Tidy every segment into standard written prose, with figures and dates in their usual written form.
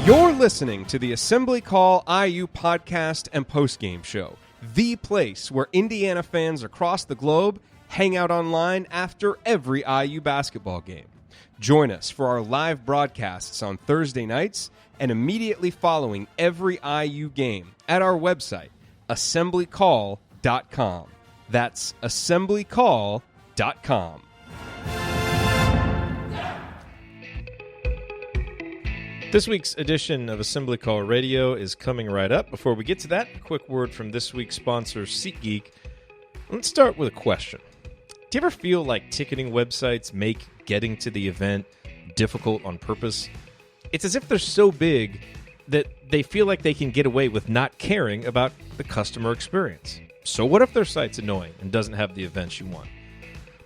You're listening to the Assembly Call IU podcast and postgame show, the place where Indiana fans across the globe hang out online after every IU basketball game. Join us for our live broadcasts on Thursday nights and immediately following every IU game at our website, assemblycall.com. That's assemblycall.com. This week's edition of Assembly Call Radio is coming right up. Before we get to that, a quick word from this week's sponsor, SeatGeek. Let's start with a question. Do you ever feel like ticketing websites make getting to the event difficult on purpose? It's as if they're so big that they feel like they can get away with not caring about the customer experience. So what if their site's annoying and doesn't have the events you want?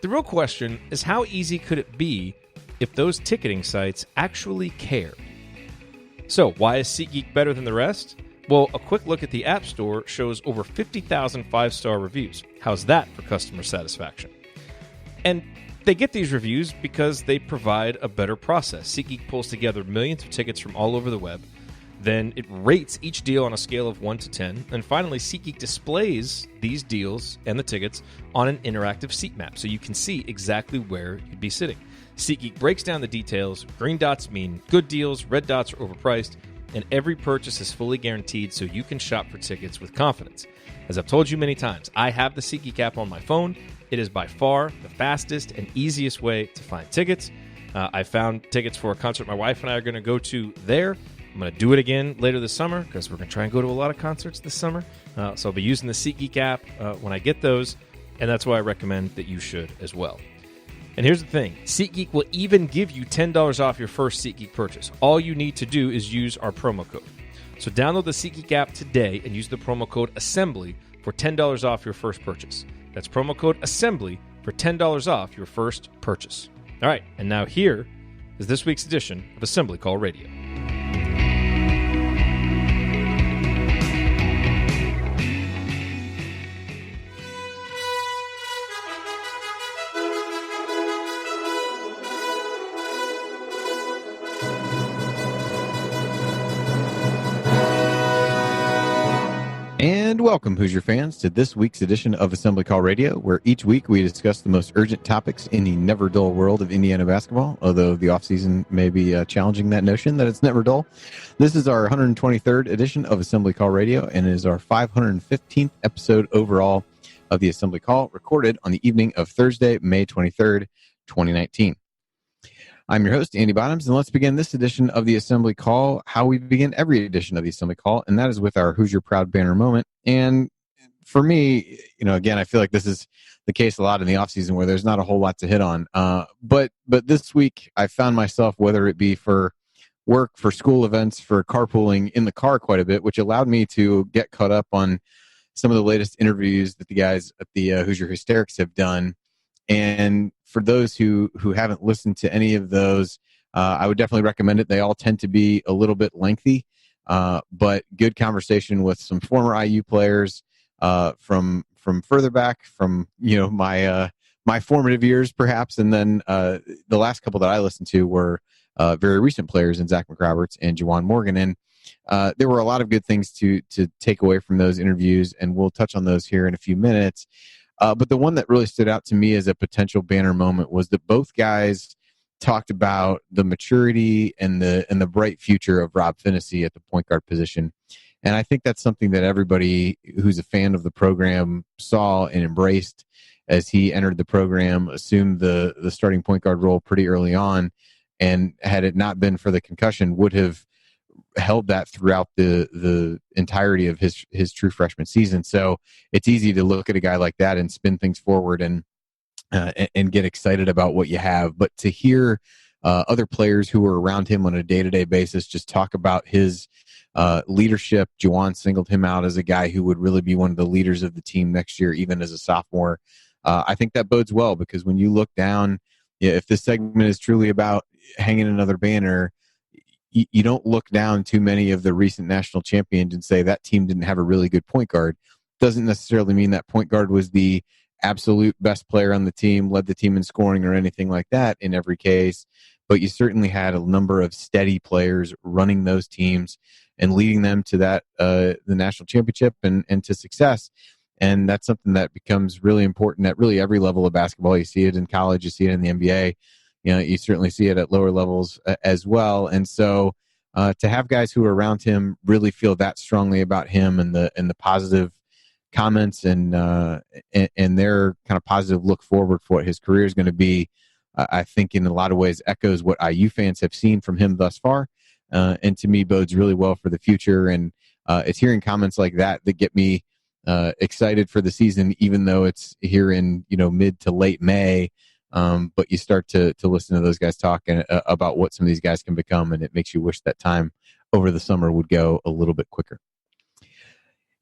The real question is, how easy could it be if those ticketing sites actually cared? So, why is SeatGeek better than the rest? Well, a quick look at the App Store shows over 50,000 five-star reviews. How's that for customer satisfaction? And they get these reviews because they provide a better process. SeatGeek pulls together millions of tickets from all over the web. Then it rates each deal on a scale of 1 to 10. And finally, SeatGeek displays these deals and the tickets on an interactive seat map so you can see exactly where you'd be sitting. SeatGeek breaks down the details. Green dots mean good deals, red dots are overpriced, and every purchase is fully guaranteed so you can shop for tickets with confidence. As I've told you many times, I have the SeatGeek app on my phone. It is by far the fastest and easiest way to find tickets. I found tickets for a concert my wife and I are going to go to there. I'm going to do it again later this summer because we're going to try and go to a lot of concerts this summer. So I'll be using the SeatGeek app when I get those, and that's why I recommend that you should as well. And here's the thing. SeatGeek will even give you $10 off your first SeatGeek purchase. All you need to do is use our promo code. So download the SeatGeek app today and use the promo code ASSEMBLY for $10 off your first purchase. That's promo code ASSEMBLY for $10 off your first purchase. All right, and now here is this week's edition of Assembly Call Radio. And welcome, Hoosier fans, to this week's edition of Assembly Call Radio, where each week we discuss the most urgent topics in the never dull world of Indiana basketball, although the offseason may be challenging that notion that it's never dull. This is our 123rd edition of Assembly Call Radio, and it is our 515th episode overall of the Assembly Call, recorded on the evening of Thursday, May 23rd, 2019. I'm your host, Andy Bottoms, and let's begin this edition of the Assembly Call how we begin every edition of the Assembly Call, and that is with our Hoosier Proud Banner moment. And for me, again, I feel like this is the case a lot in the offseason where there's not a whole lot to hit on. But this week, I found myself, whether it be for work, for school events, for carpooling, in the car quite a bit, which allowed me to get caught up on some of the latest interviews that the guys at the Hoosier Hysterics have done. And for those who haven't listened to any of those, I would definitely recommend it. They all tend to be a little bit lengthy, but good conversation with some former IU players from further back, from my formative years perhaps, and then the last couple that I listened to were very recent players in Zach McRoberts and Juwan Morgan, and there were a lot of good things to take away from those interviews, and we'll touch on those here in a few minutes. But the one that really stood out to me as a potential banner moment was that both guys talked about the maturity and the bright future of Rob Phinisee at the point guard position. And I think that's something that everybody who's a fan of the program saw and embraced as he entered the program, assumed the starting point guard role pretty early on, and had it not been for the concussion, would have held that throughout the entirety of his true freshman season. So it's easy to look at a guy like that and spin things forward and get excited about what you have. But to hear other players who were around him on a day-to-day basis just talk about his leadership, Juwan singled him out as a guy who would really be one of the leaders of the team next year, even as a sophomore. I think that bodes well, because when you look down, if this segment is truly about hanging another banner, you don't look down too many of the recent national champions and say that team didn't have a really good point guard. Doesn't necessarily mean that point guard was the absolute best player on the team, led the team in scoring or anything like that in every case, but you certainly had a number of steady players running those teams and leading them to that the national championship and to success. And that's something that becomes really important at really every level of basketball. You see it in college, you see it in the NBA, you certainly see it at lower levels as well. And so to have guys who are around him really feel that strongly about him and the positive comments and their kind of positive look forward for what his career is going to be, I think in a lot of ways echoes what IU fans have seen from him thus far, and to me bodes really well for the future. And it's hearing comments like that get me excited for the season, even though it's here in mid to late May. But you start to listen to those guys talk about what some of these guys can become, and it makes you wish that time over the summer would go a little bit quicker.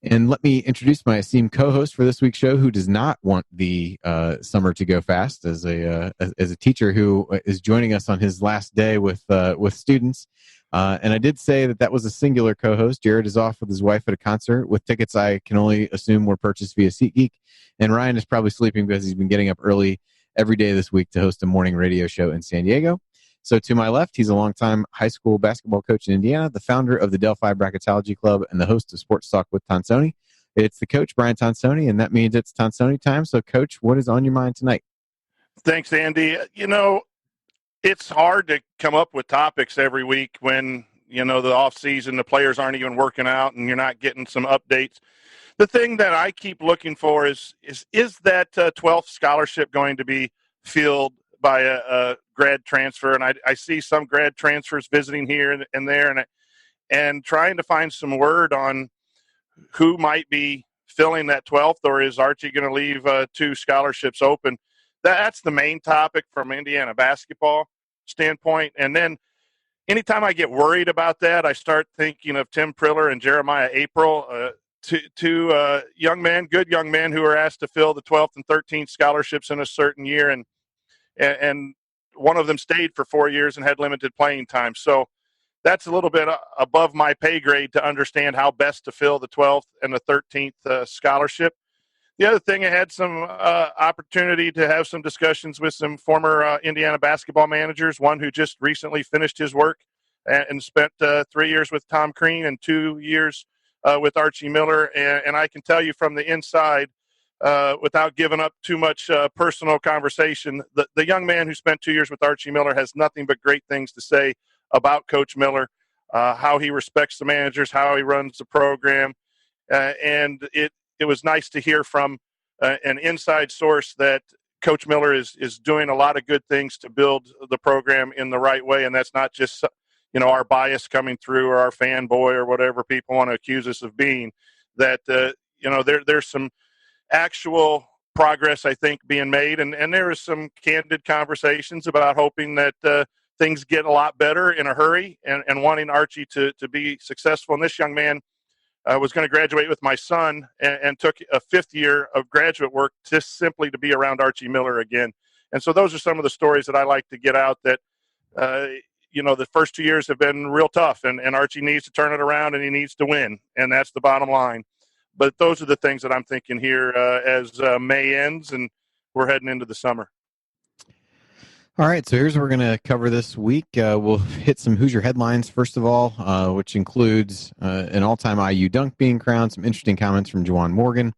And let me introduce my esteemed co-host for this week's show, who does not want the summer to go fast, as a teacher who is joining us on his last day with students. And I did say that was a singular co-host. Jared is off with his wife at a concert with tickets I can only assume were purchased via SeatGeek. And Ryan is probably sleeping because he's been getting up early every day this week to host a morning radio show in San Diego. So to my left, he's a longtime high school basketball coach in Indiana, the founder of the Delphi Bracketology Club, and the host of Sports Talk with Tonsoni. It's the coach, Brian Tonsoni, and that means it's Tonsoni time. So, Coach, what is on your mind tonight? Thanks, Andy. It's hard to come up with topics every week when, the off season, the players aren't even working out and you're not getting some updates. The thing that I keep looking for is that 12th scholarship going to be filled by a grad transfer? And I see some grad transfers visiting here and there, and trying to find some word on who might be filling that 12th, or is Archie going to leave 2 scholarships open? That's the main topic from Indiana basketball standpoint. And then anytime I get worried about that, I start thinking of Tim Priller and Jeremiah April, two good young men who were asked to fill the 12th and 13th scholarships in a certain year, and one of them stayed for 4 years and had limited playing time. So that's a little bit above my pay grade to understand how best to fill the 12th and the 13th scholarship. The other thing, I had some opportunity to have some discussions with some former Indiana basketball managers, one who just recently finished his work and spent 3 years with Tom Crean and 2 years with Archie Miller. And I can tell you from the inside, without giving up too much personal conversation, the young man who spent 2 years with Archie Miller has nothing but great things to say about Coach Miller, how he respects the managers, how he runs the program. And it was nice to hear from an inside source that Coach Miller is doing a lot of good things to build the program in the right way. And that's not just, our bias coming through or our fanboy or whatever people want to accuse us of being. That, there's some actual progress, I think, being made. And there is some candid conversations about hoping that things get a lot better in a hurry and wanting Archie to be successful. And this young man was going to graduate with my son and took a 5th year of graduate work just simply to be around Archie Miller again. And so those are some of the stories that I like to get out that, the first 2 years have been real tough, and Archie needs to turn it around and he needs to win. And that's the bottom line. But those are the things that I'm thinking here as May ends and we're heading into the summer. All right, so here's what we're going to cover this week. We'll hit some Hoosier headlines, first of all, which includes an all-time IU dunk being crowned, some interesting comments from Juwan Morgan.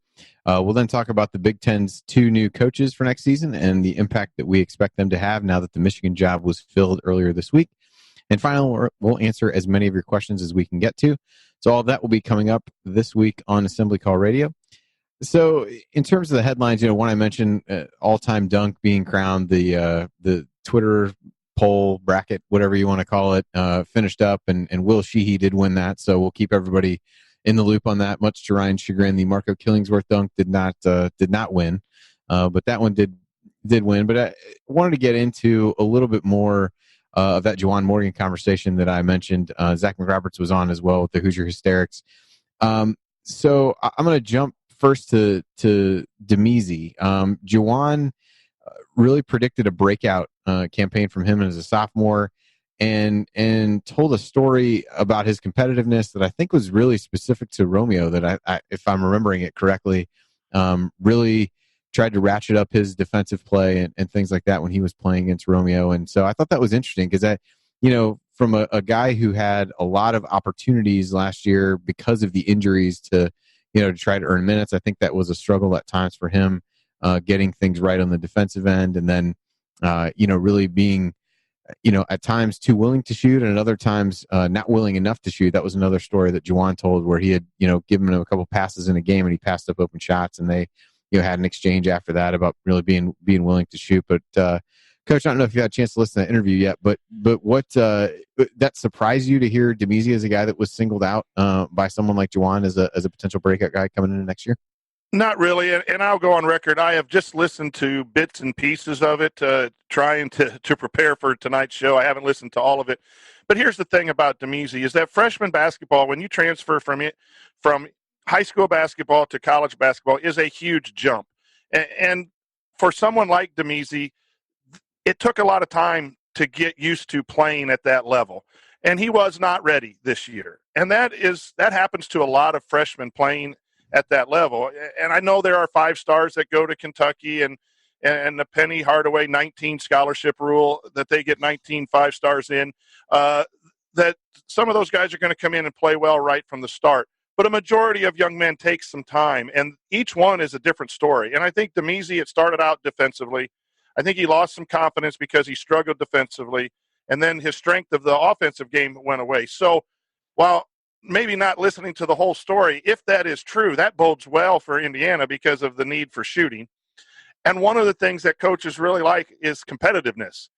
We'll then talk about the Big Ten's 2 new coaches for next season and the impact that we expect them to have now that the Michigan job was filled earlier this week. And finally, we'll answer as many of your questions as we can get to. So all of that will be coming up this week on Assembly Call Radio. So in terms of the headlines, one I mentioned, all-time dunk being crowned, the Twitter poll bracket, whatever you want to call it, finished up, and Will Sheehy did win that. So we'll keep everybody in the loop on that. Much to Ryan's chagrin, the Marco Killingsworth dunk did not win, but that one did win. But I wanted to get into a little bit more of that Juwan Morgan conversation that I mentioned. Zach McRoberts was on as well with the Hoosier Hysterics. So I'm going to jump first to Demezi. Juwan really predicted a breakout campaign from him as a sophomore, and told a story about his competitiveness that I think was really specific to Romeo, that I if I'm remembering it correctly, really tried to ratchet up his defensive play and things like that when he was playing against Romeo. And so I thought that was interesting because from a guy who had a lot of opportunities last year because of the injuries to try to earn minutes, I think that was a struggle at times for him, getting things right on the defensive end, and then really being at times too willing to shoot, and at other times not willing enough to shoot. That was another story that Juwan told, where he had given him a couple passes in a game and he passed up open shots, and they had an exchange after that about really being willing to shoot. But Coach, I don't know if you had a chance to listen to that interview yet, but what that surprised you to hear Demezi as a guy that was singled out by someone like Juwan as a potential breakout guy coming into next year? Not really, and I'll go on record. I have just listened to bits and pieces of it, trying to prepare for tonight's show. I haven't listened to all of it. But here's the thing about Demezi is that freshman basketball, when you transfer from high school basketball to college basketball, is a huge jump. And for someone like Demezi, it took a lot of time to get used to playing at that level. And he was not ready this year. And that happens to a lot of freshmen playing at that level. And I know there are 5 stars that go to Kentucky and the Penny Hardaway 19 scholarship rule that they get 19 5-stars in, that some of those guys are going to come in and play well right from the start. But a majority of young men take some time, and each one is a different story. And I think Demezi, it started out defensively. I think he lost some confidence because he struggled defensively, and then his strength of the offensive game went away. So while maybe not listening to the whole story, if that is true, that bodes well for Indiana because of the need for shooting. And one of the things that coaches really like is competitiveness.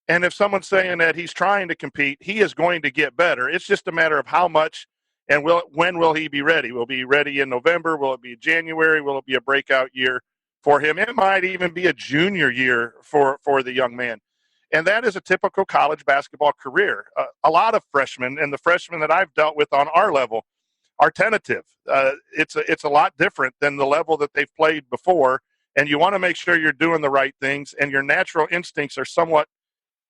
And if someone's saying that he's trying to compete, he is going to get better. It's just a matter of how much and when will he be ready? Will he be ready in November? Will it be January? Will it be a breakout year for him? It might even be a junior year for the young man. And that is a typical college basketball career. A lot of freshmen, and the freshmen that I've dealt with on our level, are tentative. It's a lot different than the level that they've played before, and you want to make sure you're doing the right things, and your natural instincts are somewhat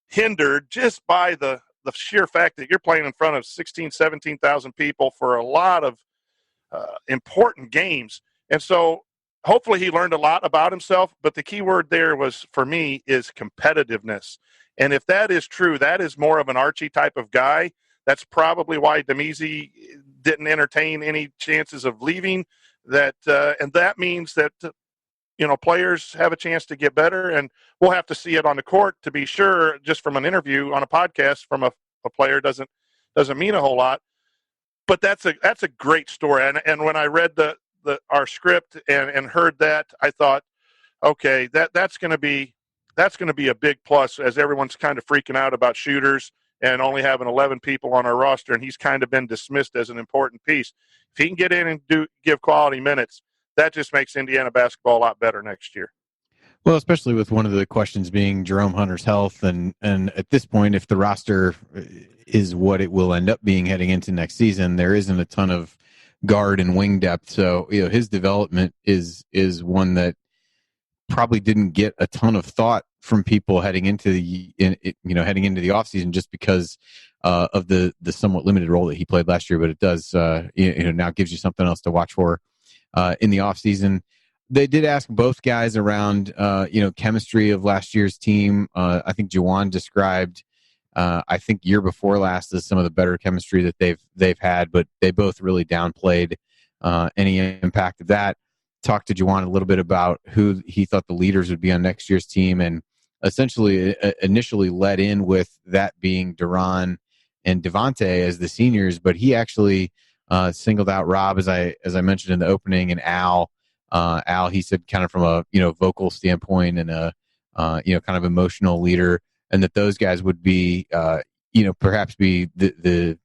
hindered just by the sheer fact that you're playing in front of 16,000, 17,000 people for a lot of important games. And so hopefully he learned a lot about himself, but the key word there was, for me, is competitiveness. And if that is true, that is more of an Archie type of guy. That's probably why Demezi didn't entertain any chances of leaving. And that means that players have a chance to get better, and we'll have to see it on the court to be sure. Just from an interview on a podcast from a player doesn't mean a whole lot. But that's a great story. And when I read our script and heard that, I thought, okay, that's going to be a big plus, as everyone's kind of freaking out about shooters and only having 11 people on our roster, and he's kind of been dismissed as an important piece. If he can get in and give quality minutes, that just makes Indiana basketball a lot better next year. Well, especially with one of the questions being Jerome Hunter's health, and at this point, if the roster is what it will end up being heading into next season, there isn't a ton of guard and wing depth. So his development is one that probably didn't get a ton of thought from people heading into the offseason, just because of the somewhat limited role that he played last year. But it does now gives you something else to watch for in the offseason. They did ask both guys around chemistry of last year's team. I think Juwan described I think year before last as some of the better chemistry that they've had, but they both really downplayed any impact of that. Talked to Juwan a little bit about who he thought the leaders would be on next year's team, and essentially initially led in with that being Duran and Devontae as the seniors, but he actually singled out Rob, as I mentioned in the opening, and Al. Al, he said, kind of from a vocal standpoint and a kind of emotional leader, and that those guys would be perhaps be the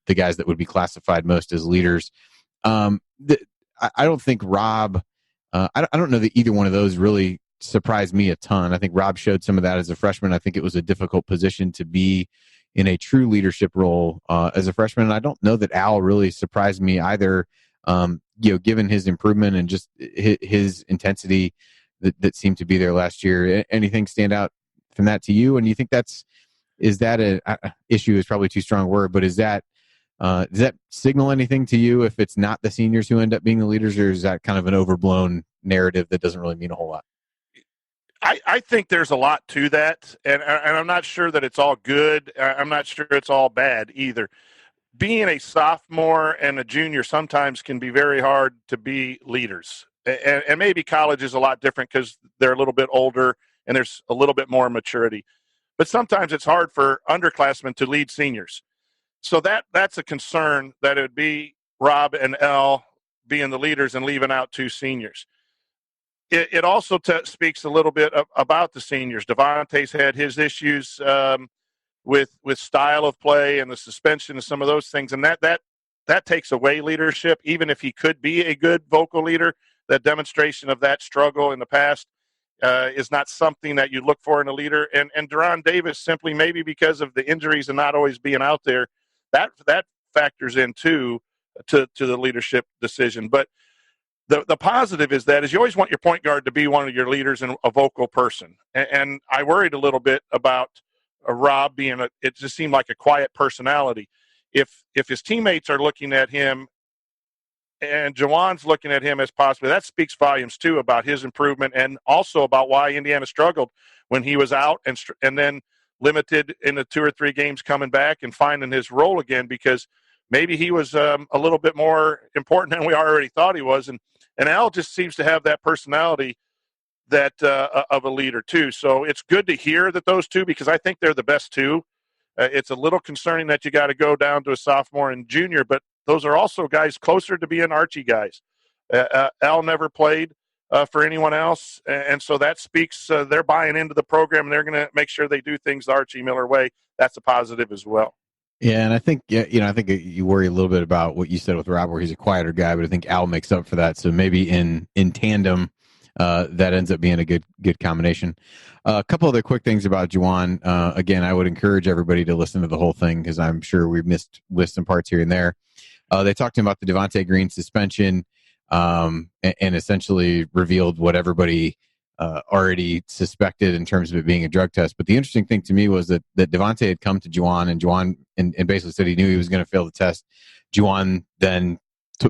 guys that would be classified most as leaders. I don't think Rob. I don't know that either one of those really surprised me a ton. I think Rob showed some of that as a freshman. I think it was a difficult position to be in a true leadership role as a freshman. And I don't know that Al really surprised me either. Given his improvement and just his intensity that seemed to be there last year. Anything stand out from that to you? And you think is that a issue is probably too strong a word, but is that Does that signal anything to you if it's not the seniors who end up being the leaders, or is that kind of an overblown narrative that doesn't really mean a whole lot? I think there's a lot to that, and I'm not sure that it's all good. I'm not sure it's all bad either. Being a sophomore and a junior sometimes can be very hard to be leaders. And maybe college is a lot different because they're a little bit older and there's a little bit more maturity. But sometimes it's hard for underclassmen to lead seniors. So that's a concern, that it would be Rob and L being the leaders and leaving out two seniors. It also speaks a little bit about the seniors. Devontae's had his issues with style of play and the suspension and some of those things, and that takes away leadership. Even if he could be a good vocal leader, that demonstration of that struggle in the past is not something that you look for in a leader. And Deron Davis, simply maybe because of the injuries and not always being out there, that factors in too to the leadership decision. But the positive is you always want your point guard to be one of your leaders and a vocal person. And I worried a little bit about Rob being it just seemed like a quiet personality. If his teammates are looking at him and Juwan's looking at him as possibly, that speaks volumes too about his improvement, and also about why Indiana struggled when he was out and then limited in the 2 or 3 games coming back and finding his role again, because maybe he was a little bit more important than we already thought he was. And Al just seems to have that personality that of a leader too. So it's good to hear that those two, because I think they're the best two. It's a little concerning that you got to go down to a sophomore and junior, but those are also guys closer to being Archie guys. Al never played for anyone else, and so that speaks they're buying into the program, and they're going to make sure they do things the Archie Miller way. That's a positive as well. Yeah, and I think I think you worry a little bit about what you said with Rob, where he's a quieter guy, but I think Al makes up for that. So maybe in tandem, that ends up being a good combination. A couple other quick things about Juwan. Again, I would encourage everybody to listen to the whole thing, because I'm sure we've missed some parts here and there. They talked to him about the Devontae Green suspension, and essentially revealed what everybody already suspected in terms of it being a drug test. But the interesting thing to me was that Devontae had come to Juwan, and Juwan and basically said he knew he was going to fail the test. Juwan then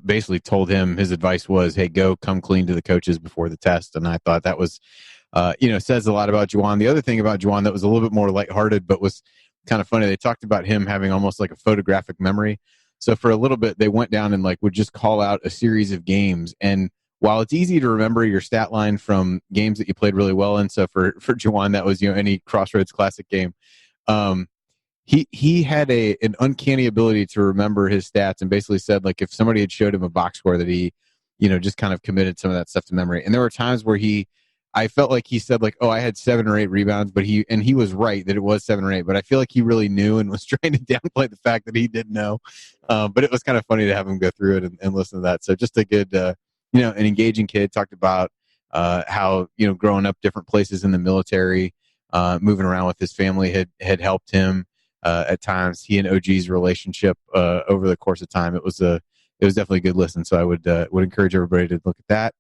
basically told him his advice was, hey, come clean to the coaches before the test. And I thought that was, says a lot about Juwan. The other thing about Juwan that was a little bit more lighthearted, but was kind of funny, they talked about him having almost like a photographic memory. So for a little bit, they went down and would just call out a series of games. And while it's easy to remember your stat line from games that you played really well in, so for Juwan, that was, any Crossroads Classic game. He had an uncanny ability to remember his stats, and basically said, if somebody had showed him a box score, that he, just kind of committed some of that stuff to memory. And there were times where I felt like he said oh, I had 7 or 8 rebounds, but he was right that it was 7 or 8, but I feel like he really knew and was trying to downplay the fact that he didn't know. But it was kind of funny to have him go through it and listen to that. So just a good, an engaging kid. Talked about how, growing up different places in the military, moving around with his family had helped him at times. He and OG's relationship over the course of time, it was definitely a good listen. So I would encourage everybody to look at that.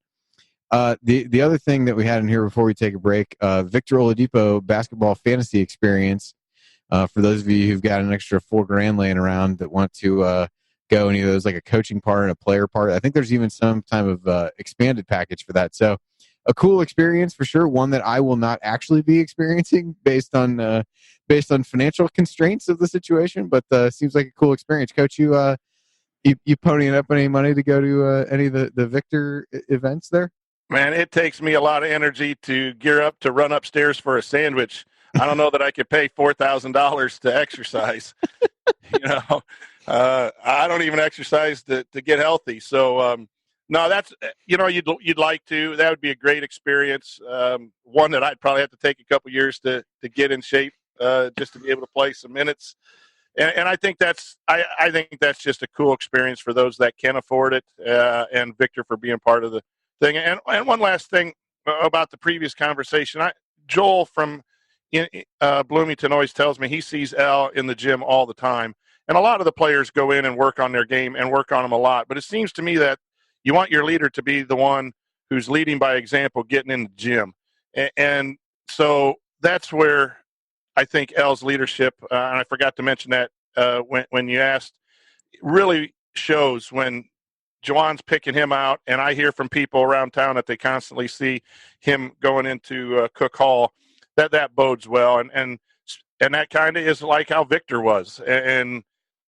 The other thing that we had in here before we take a break, Victor Oladipo basketball fantasy experience. For those of you who've got an extra $4,000 laying around that want to go, and either there's a coaching part and a player part. I think there's even some type of expanded package for that. So a cool experience for sure. One that I will not actually be experiencing based on financial constraints of the situation, but seems like a cool experience. Coach, you ponying up any money to go to any of the Victor events there? Man, it takes me a lot of energy to gear up to run upstairs for a sandwich. I don't know that I could pay $4,000 to exercise. I don't even exercise to get healthy. So, no, that's, you'd like to. That would be a great experience. One that I'd probably have to take a couple years to get in shape, just to be able to play some minutes. And I think that's just a cool experience for those that can afford it. And Victor for being part of the thing. And one last thing about the previous conversation, Joel from Bloomington always tells me he sees Al in the gym all the time. And a lot of the players go in and work on their game and work on them a lot. But it seems to me that you want your leader to be the one who's leading by example, getting in the gym. And so that's where I think Al's leadership, and I forgot to mention that when you asked, really shows when Juwan's picking him out, and I hear from people around town that they constantly see him going into Cook Hall, that bodes well. And that kind of is like how Victor was. And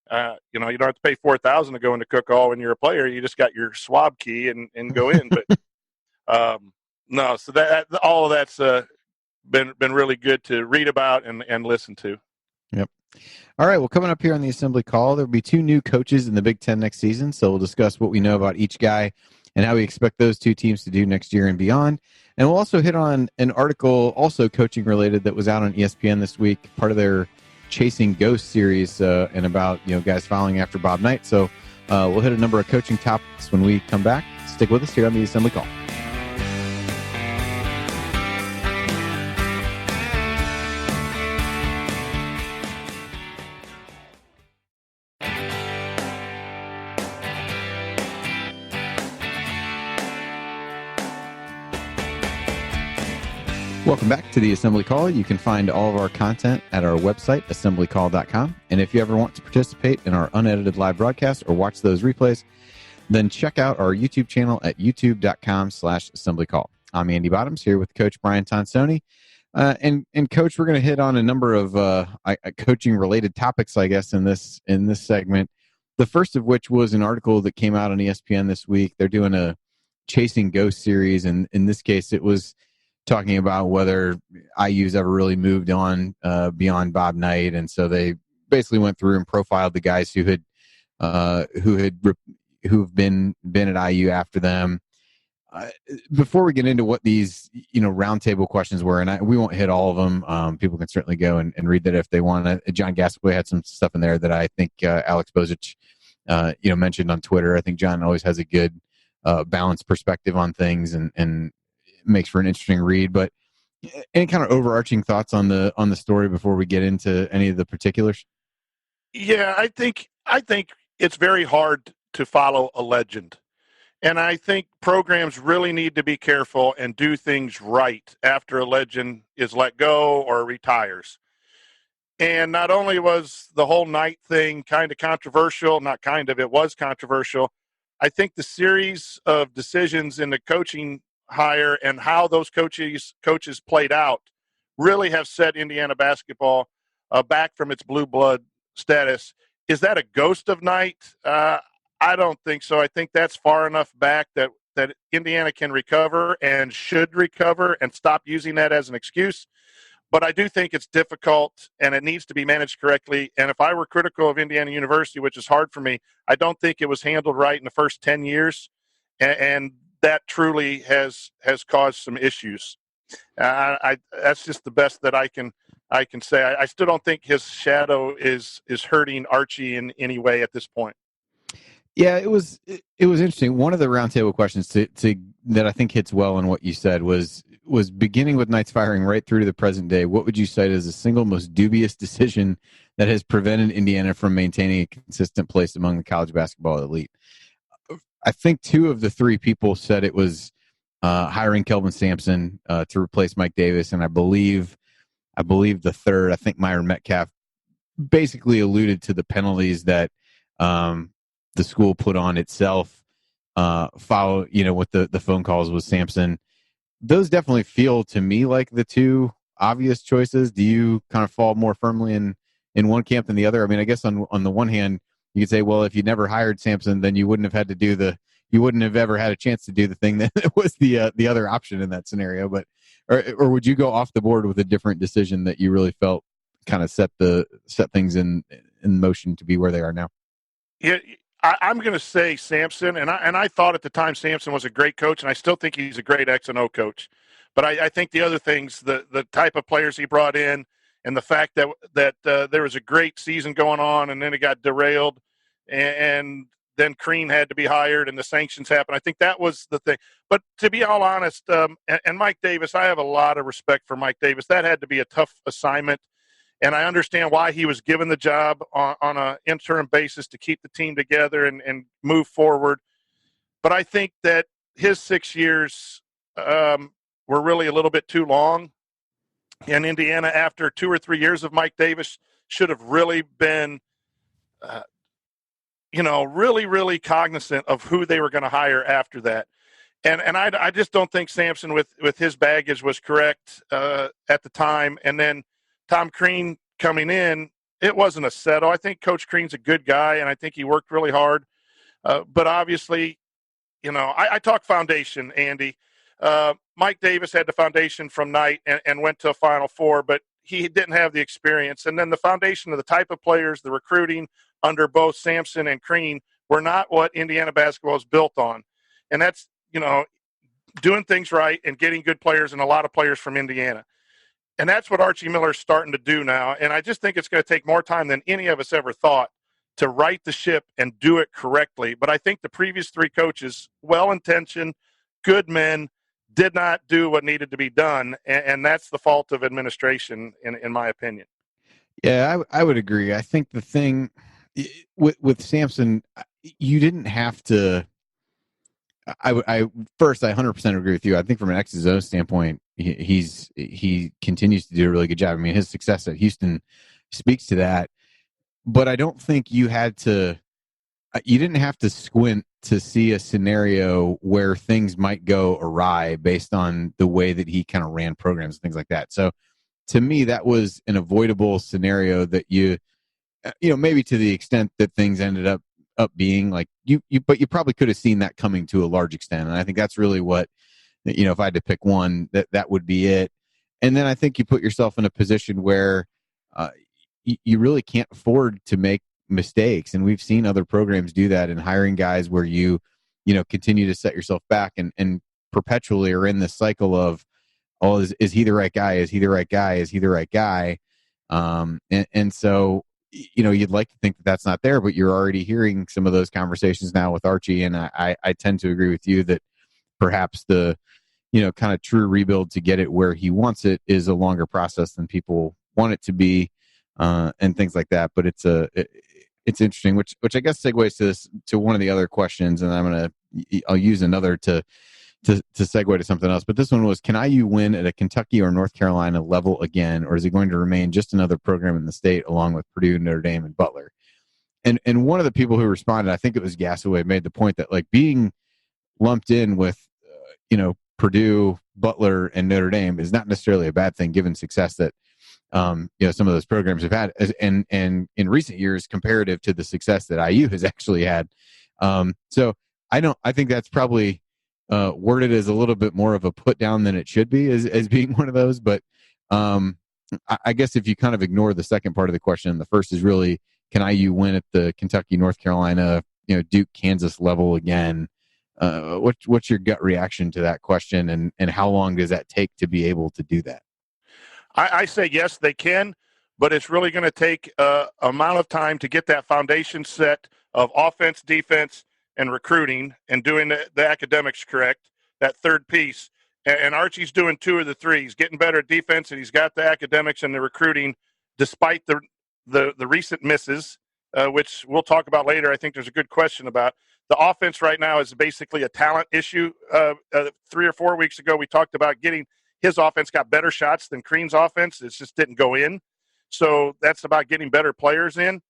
you don't have to pay $4,000 to go into Cook Hall when you're a player. You just got your swab key and go in. But no, so that all of that's been really good to read about and listen to. Yep. All right. Well, coming up here on the Assembly Call, there'll be 2 new coaches in the Big Ten next season. So we'll discuss what we know about each guy and how we expect those 2 teams to do next year and beyond. And we'll also hit on an article, also coaching related, that was out on ESPN this week, part of their Chasing Ghosts series, and about guys following after Bob Knight. So we'll hit a number of coaching topics when we come back. Stick with us here on the Assembly Call. Welcome back to the Assembly Call. You can find all of our content at our website, assemblycall.com. And if you ever want to participate in our unedited live broadcast or watch those replays, then check out our YouTube channel at youtube.com/assemblycall. I'm Andy Bottoms here with Coach Brian Tonsoni. And Coach, we're going to hit on a number of coaching-related topics, I guess, in this segment. The first of which was an article that came out on ESPN this week. They're doing a Chasing Ghosts series, and in this case, it was talking about whether IU's ever really moved on beyond Bob Knight, and so they basically went through and profiled the guys who've been at IU after them. Before we get into what these roundtable questions were, and we won't hit all of them. People can certainly go and read that if they want. John Gasaway had some stuff in there that I think Alex Bozich mentioned on Twitter. I think John always has a good balanced perspective on things, and makes for an interesting read. But any kind of overarching thoughts on the story before we get into any of the particulars? Yeah, I think it's very hard to follow a legend. And I think programs really need to be careful and do things right after a legend is let go or retires. And not only was the whole Knight thing kind of controversial, it was controversial. I think the series of decisions in the coaching hire and how those coaches played out really have set Indiana basketball back from its blue blood status. Is that a ghost of Knight? I don't think so. I think that's far enough back that Indiana can recover and should recover and stop using that as an excuse. But I do think it's difficult and it needs to be managed correctly. And if I were critical of Indiana University, which is hard for me, I don't think it was handled right in the first 10 years. And that truly has caused some issues. That's just the best that I can say. I still don't think his shadow is hurting Archie in any way at this point. Yeah, it was interesting. One of the roundtable questions that I think hits well on what you said was beginning with Knight's firing right through to the present day. What would you cite as the single most dubious decision that has prevented Indiana from maintaining a consistent place among the college basketball elite? I think 2 of the 3 people said it was hiring Kelvin Sampson to replace Mike Davis, and I believe the third, I think Myron Metcalf, basically alluded to the penalties that the school put on itself. With the phone calls with Sampson. Those definitely feel to me like the 2 obvious choices. Do you kind of fall more firmly in one camp than the other? I mean, I guess on the one hand, you could say, well, if you never hired Sampson, then you wouldn't have ever had a chance to do the thing that was the other option in that scenario. But or would you go off the board with a different decision that you really felt kind of set things in motion to be where they are now? Yeah, I'm going to say Sampson, and I thought at the time Sampson was a great coach, and I still think he's a great X and O coach. But I think the other things, the type of players he brought in, and the fact that there was a great season going on, and then it got derailed, and then Crean had to be hired, and the sanctions happened. I think that was the thing. But to be all honest, and Mike Davis, I have a lot of respect for Mike Davis. That had to be a tough assignment. And I understand why he was given the job on an interim basis to keep the team together and move forward. But I think that his 6 years were really a little bit too long. And Indiana, after 2 or 3 years of Mike Davis, should have really been really, really cognizant of who they were going to hire after that. And I just don't think Sampson with his baggage was correct at the time. And then Tom Crean coming in, it wasn't a settle. I think Coach Crean's a good guy, and I think he worked really hard. But obviously, I talk foundation, Andy. Mike Davis had the foundation from Knight and went to a Final Four, but he didn't have the experience. And then the foundation of the type of players, the recruiting under both Sampson and Crean were not what Indiana basketball is built on. And that's, doing things right and getting good players and a lot of players from Indiana. And that's what Archie Miller's starting to do now. And I just think it's going to take more time than any of us ever thought to right the ship and do it correctly. But I think the previous three coaches, well-intentioned, good men, did not do what needed to be done. And that's the fault of administration, in my opinion. Yeah, I would agree. I think the thing with Sampson, you didn't have to. I 100% agree with you. I think from an X's O's standpoint, he continues to do a really good job. I mean, his success at Houston speaks to that. But I don't think you didn't have to squint to see a scenario where things might go awry based on the way that he kind of ran programs and things like that. So to me, that was an avoidable scenario that maybe to the extent that things ended up being like but you probably could have seen that coming to a large extent. And I think that's really what, if I had to pick one, that would be it. And then I think you put yourself in a position where you really can't afford to make mistakes. And we've seen other programs do that in hiring guys where you continue to set yourself back and perpetually are in this cycle of, is he the right guy? Is he the right guy? Is he the right guy? And so, you'd like to think that that's not there, but you're already hearing some of those conversations now with Archie. And I tend to agree with you that perhaps the, kind of true rebuild to get it where he wants it is a longer process than people want it to be, and things like that. But it's interesting, which I guess segues to one of the other questions. And I'll use another to segue to something else. But this one was, can IU win at a Kentucky or North Carolina level again, or is it going to remain just another program in the state along with Purdue, Notre Dame, and Butler? And one of the people who responded, I think it was Gasaway, made the point that like being lumped in with, Purdue, Butler, and Notre Dame is not necessarily a bad thing given success that, some of those programs have had, and in recent years comparative to the success that IU has actually had. So I think that's probably worded as a little bit more of a put down than it should be as being one of those. But I guess if you kind of ignore the second part of the question, the first is really, can IU win at the Kentucky, North Carolina, Duke, Kansas level again? What's your gut reaction to that question, and how long does that take to be able to do that? I say yes, they can, but it's really going to take amount of time to get that foundation set of offense, defense, and recruiting, and doing the academics correct, that third piece. And Archie's doing two of the three. He's getting better at defense, and he's got the academics and the recruiting, despite the recent misses, which we'll talk about later. I think there's a good question about. The offense right now is basically a talent issue. 3 or 4 weeks ago, we talked about getting his offense got better shots than Crean's offense. It just didn't go in. So that's about getting better players in.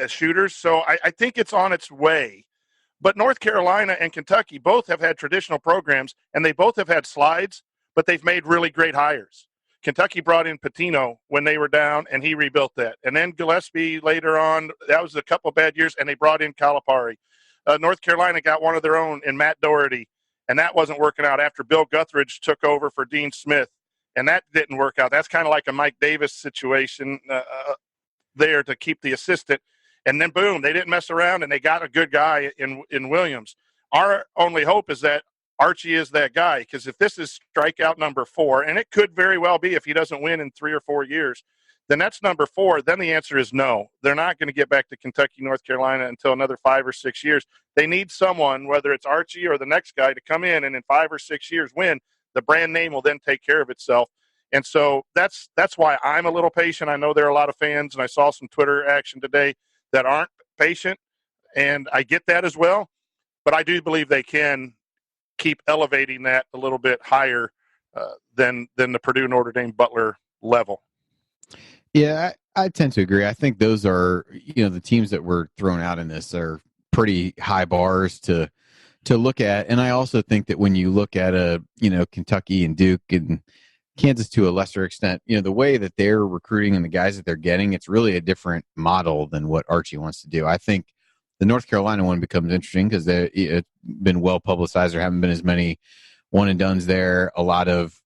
Shooters. So I think it's on its way. But North Carolina and Kentucky both have had traditional programs, and they both have had slides, but they've made really great hires. Kentucky brought in Patino when they were down, and he rebuilt that. And then Gillespie later on, that was a couple bad years, and they brought in Calipari. North Carolina got one of their own in Matt Doherty, and that wasn't working out after Bill Guthridge took over for Dean Smith, and that didn't work out. That's kind of like a Mike Davis situation there to keep the assistant. And then, boom, they didn't mess around, and they got a good guy in Williams. Our only hope is that Archie is that guy, because if this is strikeout number 4, and it could very well be if he doesn't win in 3 or 4 years, then that's number 4. Then the answer is no. They're not going to get back to Kentucky, North Carolina until another 5 or 6 years. They need someone, whether it's Archie or the next guy, to come in and in 5 or 6 years win. The brand name will then take care of itself. And so that's why I'm a little patient. I know there are a lot of fans, and I saw some Twitter action today that aren't patient, and I get that as well. But I do believe they can keep elevating that a little bit higher than the Purdue, Notre Dame, Butler level. Yeah, I tend to agree. I think those are, the teams that were thrown out in this are pretty high bars to look at. And I also think that when you look at Kentucky and Duke and Kansas to a lesser extent, the way that they're recruiting and the guys that they're getting, it's really a different model than what Archie wants to do. I think the North Carolina one becomes interesting because it's been well publicized. There haven't been as many one and dones there. A lot of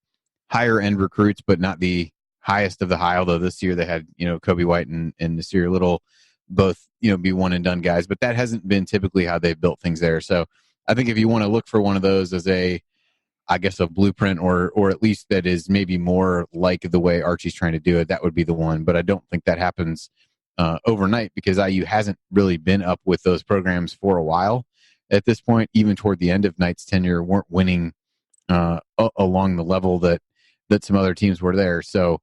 higher end recruits, but not the highest of the high. Although this year they had, Kobe White and Nasir Little both, be one and done guys, but that hasn't been typically how they've built things there. So I think if you want to look for one of those as a blueprint or at least that is maybe more like the way Archie's trying to do it, that would be the one. But I don't think that happens overnight because IU hasn't really been up with those programs for a while at this point. Even toward the end of Knight's tenure, weren't winning along the level that some other teams were there. So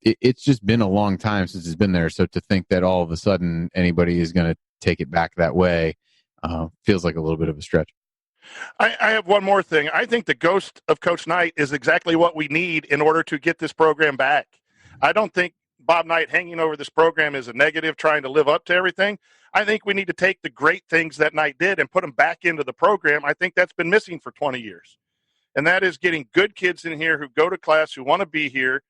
it's just been a long time since it's been there. So to think that all of a sudden anybody is going to take it back that way feels like a little bit of a stretch. I have one more thing. I think the ghost of Coach Knight is exactly what we need in order to get this program back. I don't think Bob Knight hanging over this program is a negative, trying to live up to everything. I think we need to take the great things that Knight did and put them back into the program. I think that's been missing for 20 years. And that is getting good kids in here who go to class, who want to be here,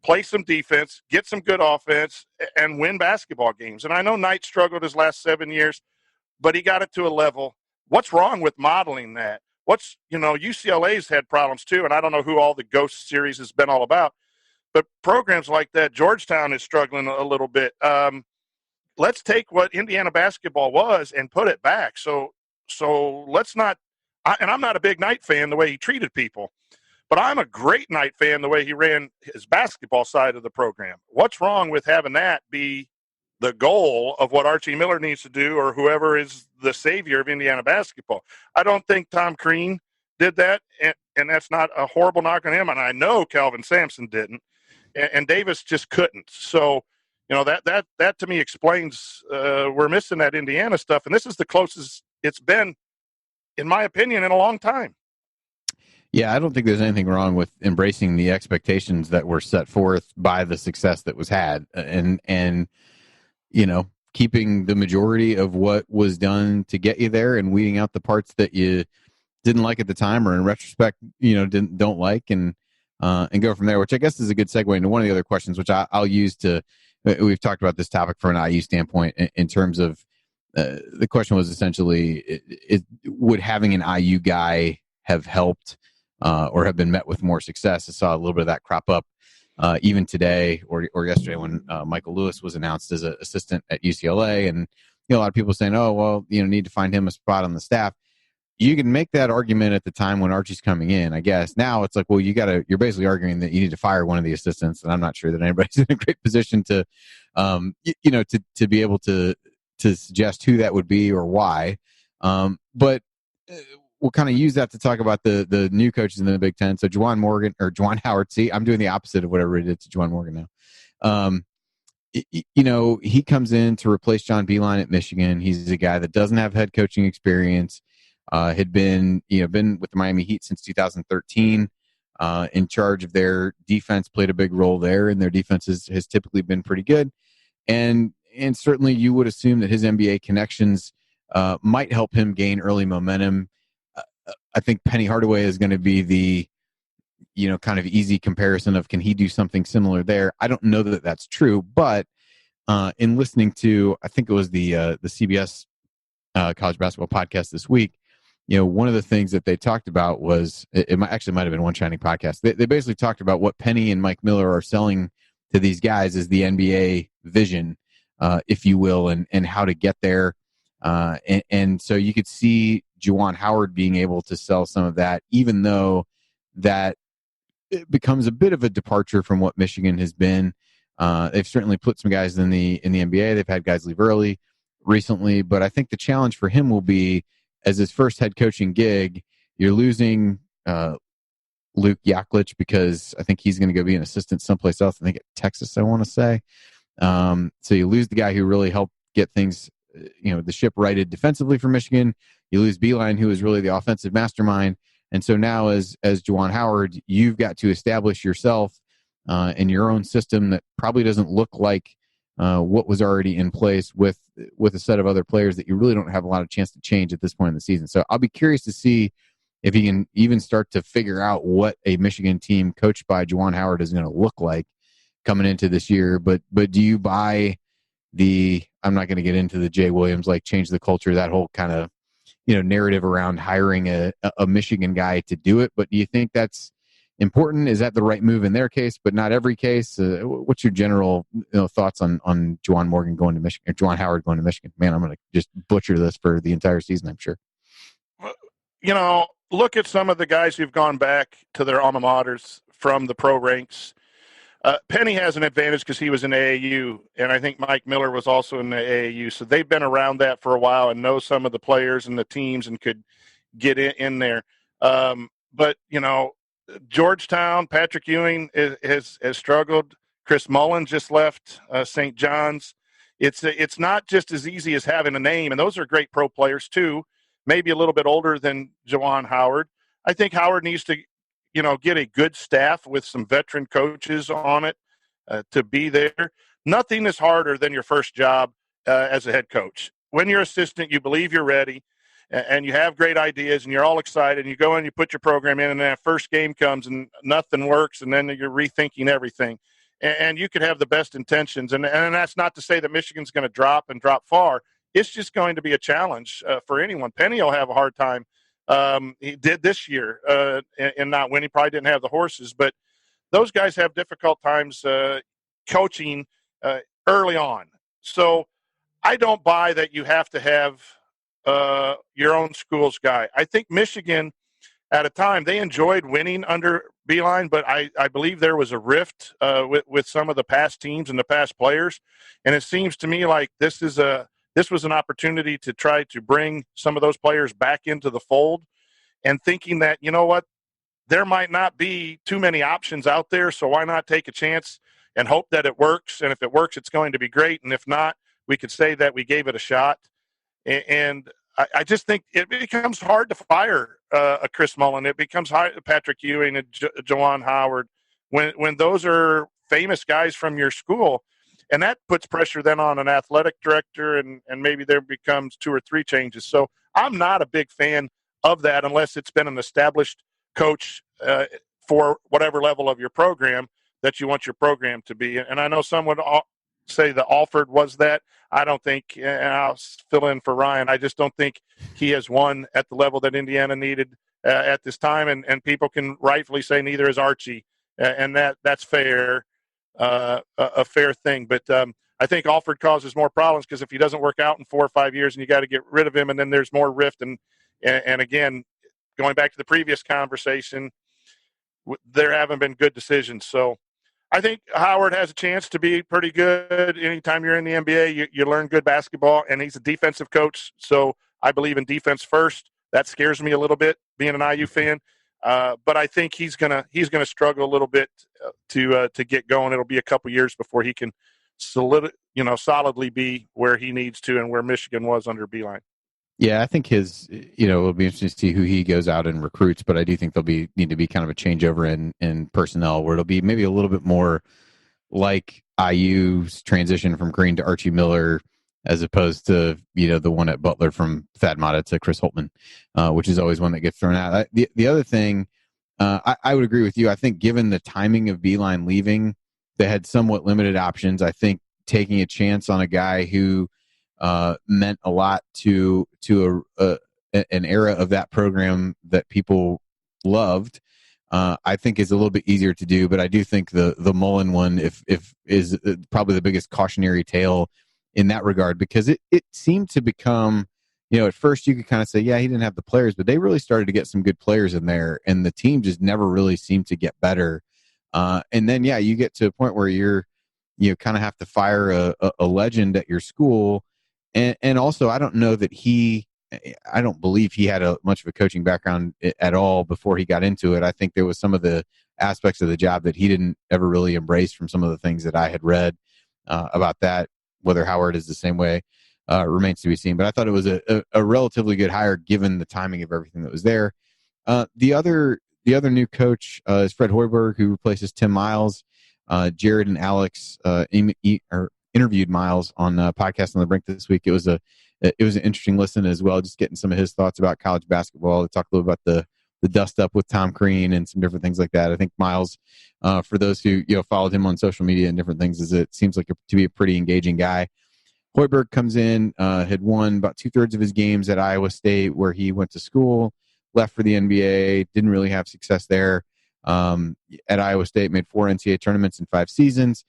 play some defense, get some good offense, and win basketball games. And I know Knight struggled his last 7 years, but he got it to a level. What's wrong with modeling that? UCLA's had problems too, and I don't know who all the Ghost series has been all about, but programs like that, Georgetown is struggling a little bit. Let's take what Indiana basketball was and put it back. So let's not, and I'm not a big Knight fan the way he treated people, but I'm a great Knight fan the way he ran his basketball side of the program. What's wrong with having that be the goal of what Archie Miller needs to do or whoever is the savior of Indiana basketball? I don't think Tom Crean did that, and that's not a horrible knock on him, and I know Calvin Sampson didn't, and Davis just couldn't. So, that to me explains we're missing that Indiana stuff, and this is the closest it's been, in my opinion, in a long time. Yeah, I don't think there's anything wrong with embracing the expectations that were set forth by the success that was had, and keeping the majority of what was done to get you there and weeding out the parts that you didn't like at the time or in retrospect, don't like and go from there, which I guess is a good segue into one of the other questions, which I'll use we've talked about this topic from an IU standpoint in terms of the question was essentially, would having an IU guy have helped or have been met with more success? I saw a little bit of that crop up even today or yesterday when Michael Lewis was announced as an assistant at UCLA, and a lot of people saying, "Oh, well, need to find him a spot on the staff." You can make that argument at the time when Archie's coming in, I guess. Now it's like, well, you're basically arguing that you need to fire one of the assistants, and I'm not sure that anybody's in a great position to, to be able to suggest who that would be or why. But we'll kind of use that to talk about the new coaches in the Big Ten. So Juwan Howard. See, I'm doing the opposite of what everybody did to Juwan Morgan now. He comes in to replace John Beilein at Michigan. He's a guy that doesn't have head coaching experience. Had been with the Miami Heat since 2013, in charge of their defense, played a big role there, and their defense has typically been pretty good. And certainly you would assume that his NBA connections might help him gain early momentum. I think Penny Hardaway is going to be the, kind of easy comparison of can he do something similar there? I don't know that that's true, but in listening to, I think it was the CBS college basketball podcast this week, one of the things that they talked about was, it might have been One Shining Podcast. They basically talked about what Penny and Mike Miller are selling to these guys is the NBA vision, if you will, and how to get there. And so you could see Juwan Howard being able to sell some of that, even though that it becomes a bit of a departure from what Michigan has been. They've certainly put some guys in the NBA. They've had guys leave early recently, but I think the challenge for him will be, as his first head coaching gig, you're losing Luke Yaklich because I think he's going to go be an assistant someplace else. I think at Texas, I want to say. So you lose the guy who really helped get things, the ship righted defensively for Michigan. You lose Beilein, who is really the offensive mastermind. And so now as Juwan Howard, you've got to establish yourself in your own system that probably doesn't look like what was already in place with a set of other players that you really don't have a lot of chance to change at this point in the season. So I'll be curious to see if he can even start to figure out what a Michigan team coached by Juwan Howard is going to look like coming into this year. But do you buy I'm not going to get into the Jay Williams, like change the culture, that whole kind of, narrative around hiring a Michigan guy to do it. But do you think that's important? Is that the right move in their case, but not every case? What's your general thoughts on Juwan Morgan going to Michigan, or Juwan Howard going to Michigan? Man, I'm going to just butcher this for the entire season, I'm sure. Look at some of the guys who've gone back to their alma maters from the pro ranks. Penny has an advantage because he was in AAU, and I think Mike Miller was also in the AAU. So they've been around that for a while and know some of the players and the teams and could get in there. But, Georgetown, Patrick Ewing has struggled. Chris Mullen just left St. John's. It's not just as easy as having a name, and those are great pro players too, maybe a little bit older than Juwan Howard. I think Howard needs to get a good staff with some veteran coaches on it to be there. Nothing is harder than your first job as a head coach. When you're assistant, you believe you're ready and you have great ideas and you're all excited and you go in, you put your program in, and then that first game comes and nothing works, and then you're rethinking everything. And you could have the best intentions. And that's not to say that Michigan's going to drop far. It's just going to be a challenge for anyone. Penny will have a hard time. He did this year and not win. He probably didn't have the horses, but those guys have difficult times coaching early on. So I don't buy that you have to have your own school's guy. I think Michigan, at a time, they enjoyed winning under Beeline, but I believe there was a rift with some of the past teams and the past players. And it seems to me like this was an opportunity to try to bring some of those players back into the fold, and thinking that, there might not be too many options out there. So why not take a chance and hope that it works? And if it works, it's going to be great. And if not, we could say that we gave it a shot. And I just think it becomes hard to fire a Chris Mullen. It becomes hard, Patrick Ewing and Juwan Howard, when those are famous guys from your school. And that puts pressure then on an athletic director, and maybe there becomes 2 or 3 changes. So I'm not a big fan of that unless it's been an established coach for whatever level of your program that you want your program to be. And I know some would say that Alford was that. I don't think, and I'll fill in for Ryan, I just don't think he has won at the level that Indiana needed at this time. And people can rightfully say neither is Archie, and that's fair. A fair thing, but I think Alford causes more problems because if he doesn't work out in 4 or 5 years, and you got to get rid of him, and then there's more rift. And again, going back to the previous conversation, there haven't been good decisions. So I think Howard has a chance to be pretty good. Anytime you're in the NBA, you learn good basketball, and he's a defensive coach. So I believe in defense first. That scares me a little bit, being an IU fan. But I think he's gonna struggle a little bit to get going. It'll be a couple years before he can solidly be where he needs to and where Michigan was under Beeline. Yeah, I think it'll be interesting to see who he goes out and recruits, but I do think need to be kind of a changeover in personnel where it'll be maybe a little bit more like IU's transition from Green to Archie Miller, as opposed to, the one at Butler from Thad Matta to Chris Holtman, which is always one that gets thrown out. The other thing, I would agree with you. I think given the timing of Beeline leaving, they had somewhat limited options. I think taking a chance on a guy who meant a lot to an era of that program that people loved, I think is a little bit easier to do. But I do think the Mullen one is probably the biggest cautionary tale in that regard, because it seemed to become, at first you could kind of say, yeah, he didn't have the players, but they really started to get some good players in there, and the team just never really seemed to get better. And then, you get to a point where you kind of have to fire a legend at your school. And also, I don't believe he had much of a coaching background at all before he got into it. I think there was some of the aspects of the job that he didn't ever really embrace from some of the things that I had read about that. Whether Howard is the same way remains to be seen. But I thought it was a relatively good hire given the timing of everything that was there. The other new coach is Fred Hoiberg, who replaces Tim Miles. Jared and Alex interviewed Miles on Podcast on the Brink this week. It was an interesting listen as well, just getting some of his thoughts about college basketball. They talked a little about the dust up with Tom Crean and some different things like that. I think Miles, for those who followed him on social media and different things, it seems like to be a pretty engaging guy. Hoiberg comes in, had won about 2/3 of his games at Iowa State, where he went to school, left for the NBA, didn't really have success there. At Iowa State, made 4 NCAA tournaments in 5 seasons,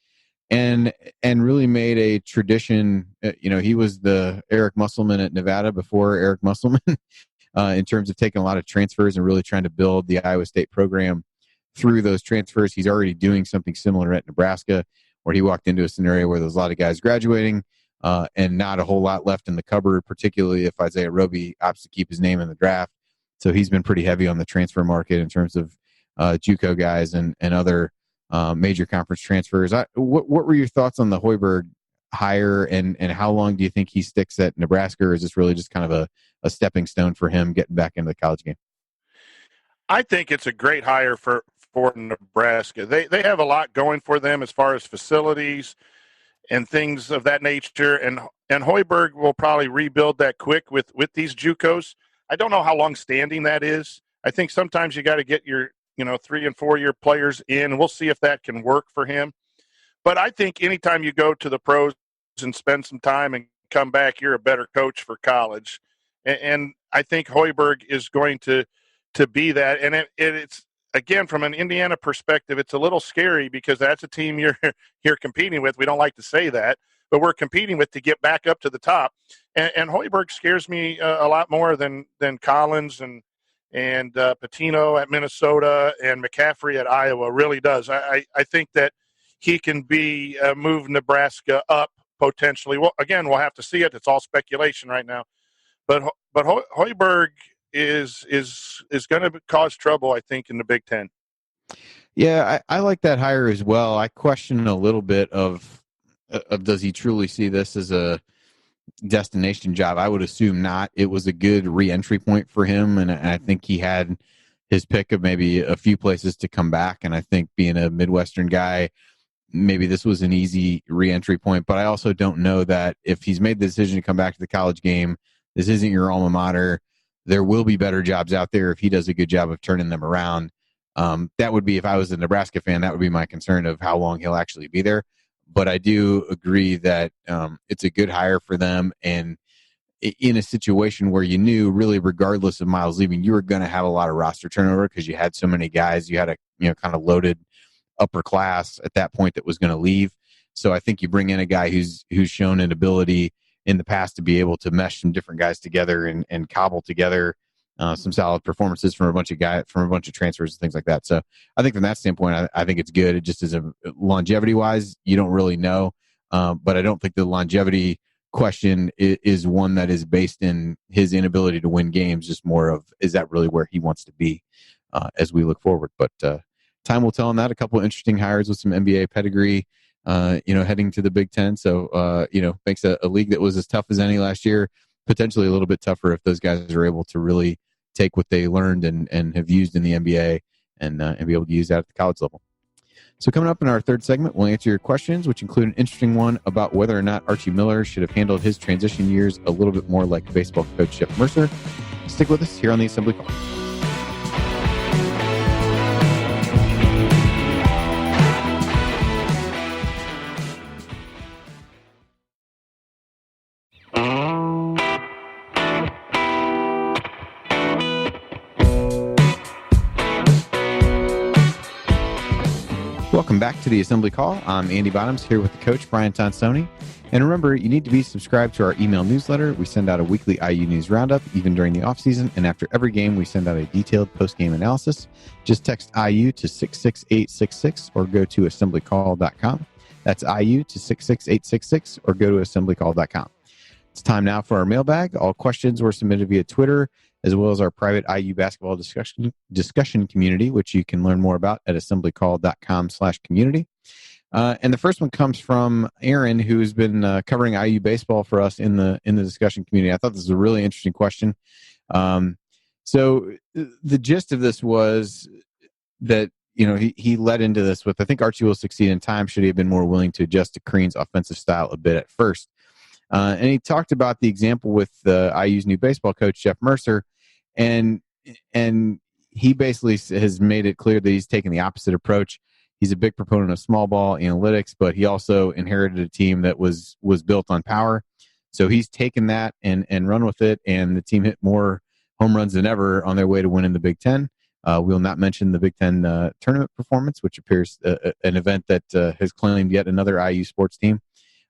and really made a tradition. He was the Eric Musselman at Nevada before Eric Musselman, in terms of taking a lot of transfers and really trying to build the Iowa State program through those transfers. He's already doing something similar at Nebraska, where he walked into a scenario where there's a lot of guys graduating, and not a whole lot left in the cupboard, particularly if Isaiah Roby opts to keep his name in the draft. So he's been pretty heavy on the transfer market in terms of JUCO guys and other major conference transfers. What were your thoughts on the Hoiberg hire, and how long do you think he sticks at Nebraska, or is this really just kind of a stepping stone for him getting back into the college game? I think it's a great hire for Nebraska. They have a lot going for them as far as facilities and things of that nature, and Hoiberg will probably rebuild that quick with these JUCOs. I don't know how long standing that is. I think sometimes you got to get your 3 and 4 year players in. We'll see if that can work for him. But I think anytime you go to the pros and spend some time and come back, you're a better coach for college. And I think Hoiberg is going to be that. And it's, again, from an Indiana perspective, it's a little scary because that's a team you're competing with. We don't like to say that, but we're competing with to get back up to the top. And Hoiberg scares me a lot more than Collins and Patino at Minnesota and McCaffrey at Iowa. Really does. I think that he can move Nebraska up potentially. Well, again, we'll have to see it. It's all speculation right now. But Hoiberg is going to cause trouble, I think, in the Big Ten. Yeah, I like that hire as well. I question a little bit of does he truly see this as a destination job? I would assume not. It was a good re-entry point for him, and I think he had his pick of maybe a few places to come back, and I think being a Midwestern guy, maybe this was an easy re-entry point. But I also don't know that if he's made the decision to come back to the college game, this isn't your alma mater. There will be better jobs out there if he does a good job of turning them around. That would be, if I was a Nebraska fan, that would be my concern of how long he'll actually be there. But I do agree that it's a good hire for them. And in a situation where you knew, really, regardless of Miles leaving, you were going to have a lot of roster turnover because you had so many guys. You had a kind of loaded upper class at that point that was going to leave. So I think you bring in a guy who's shown an ability in the past to be able to mesh some different guys together and cobble together some solid performances from a bunch of transfers and things like that. So I think from that standpoint, I think it's good. It just is longevity wise, you don't really know. But I don't think the longevity question is one that is based in his inability to win games, just more of, is that really where he wants to be as we look forward? But time will tell on that. A couple of interesting hires with some NBA pedigree, heading to the Big Ten. So, makes a league that was as tough as any last year, potentially a little bit tougher if those guys are able to really take what they learned and have used in the NBA and be able to use that at the college level. So coming up in our third segment, we'll answer your questions, which include an interesting one about whether or not Archie Miller should have handled his transition years a little bit more like baseball coach Jeff Mercer. Stick with us here on the Assembly Call. Welcome back to the Assembly Call. I'm Andy Bottoms here with the coach, Brian Tonsoni. And remember, you need to be subscribed to our email newsletter. We send out a weekly IU News Roundup, even during the offseason. And after every game, we send out a detailed post-game analysis. Just text IU to 66866 or go to assemblycall.com. That's IU to 66866 or go to assemblycall.com. It's time now for our mailbag. All questions were submitted via Twitter, as well as our private IU basketball discussion community, which you can learn more about at assemblycall.com/community. And the first one comes from Aaron, who's been covering IU baseball for us in the discussion community. I thought this was a really interesting question. So the gist of this was that he led into this with, I think Archie will succeed in time should he have been more willing to adjust to Crean's offensive style a bit at first. And he talked about the example with IU's new baseball coach, Jeff Mercer, and he basically has made it clear that he's taking the opposite approach. He's a big proponent of small ball analytics, but he also inherited a team that was built on power. So he's taken that and run with it, and the team hit more home runs than ever on their way to winning the Big Ten. We'll not mention the Big Ten tournament performance, which appears an event that has claimed yet another IU sports team.